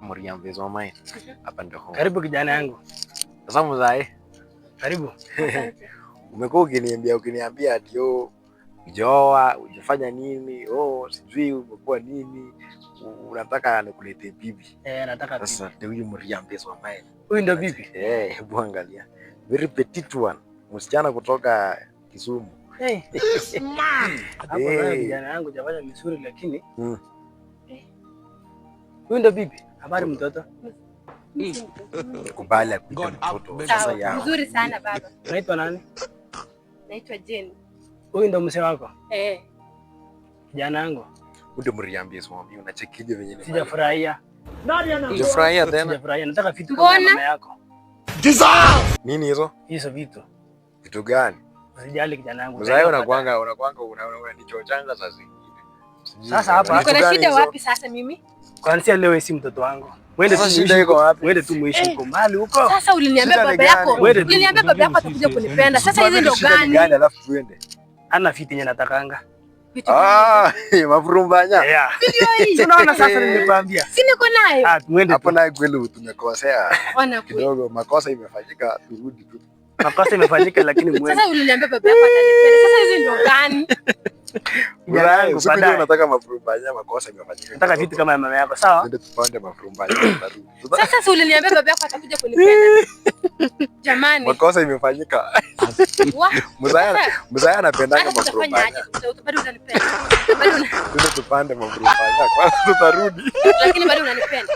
Muriam Vezo Mai. Hapa ndio home. Karibu kijana yangu. Sasa mzae. Karibu. Umekuwa ukiniambia ati ujoa, ujifanya nini? Sijui umekuwa nini? Unataka nikuletee bibi. Nataka bibi. Sasa ndio huyu Muriam Vezo Mai. Huyu ndio bibi? Hebu angalia. Very petite one. Msichana kutoka Kisumu. Hapo na kijana yangu jafanya misuri lakini. Huyu ndio bibi. Habari mtoto? Kubali akuite mtoto. Sasa yao. Mzuri sana baba. Unaitwa nani? Naitwa Jane. Huyu ndo mzee wako? Kijana yangu. Ndio Muriam Vezo Mai, unachekije venye ni? Sijafurahia. Sijafurahia tena. Sijafurahia. Nataka vitu kama mama yako. Nini hizo? Hizo vitu. Vitu gani? Usijali kijana yangu. Mzee unakuanga unanichochanga saa zingine. Sasa hapa niko na shida wapi sasa mimi? Kuanzia leo si mtoto wangu. Mwende tu shida iko wapi? Mwende tu muishi huko mahali huko. Sasa uliniambia baba yako. Uliniambia baba yako atakuja kunipenda. Sasa hizi ndo gani? Alafu tuende. Ana fiti yenye natakanga. Mafurumbanya. Video hii. Unaona sasa nilikwambia. Si niko nayo. Mwende hapo naye kweli tumekosea. Ona kidogo makosa imefanyika, turudi tu. Makosa imefanyika lakini mwende. Sasa uliniambia baba yako atanipenda. Sasa hizi ndo gani? Yangu baadaye. Unataka mafurumbanya, makosa imefanyika. Nataka vitu kama mama yako, sawa? Twende tupande mafurumbanya. Sasa uliniambia baba yako atakuja kunipenda. Jamani. Makosa imefanyika. Mzaya anapendanga mafurumbanya. Bado unanipenda. Twende tupande mafurumbanya. Kwanza tutarudi. Lakini bado unanipenda.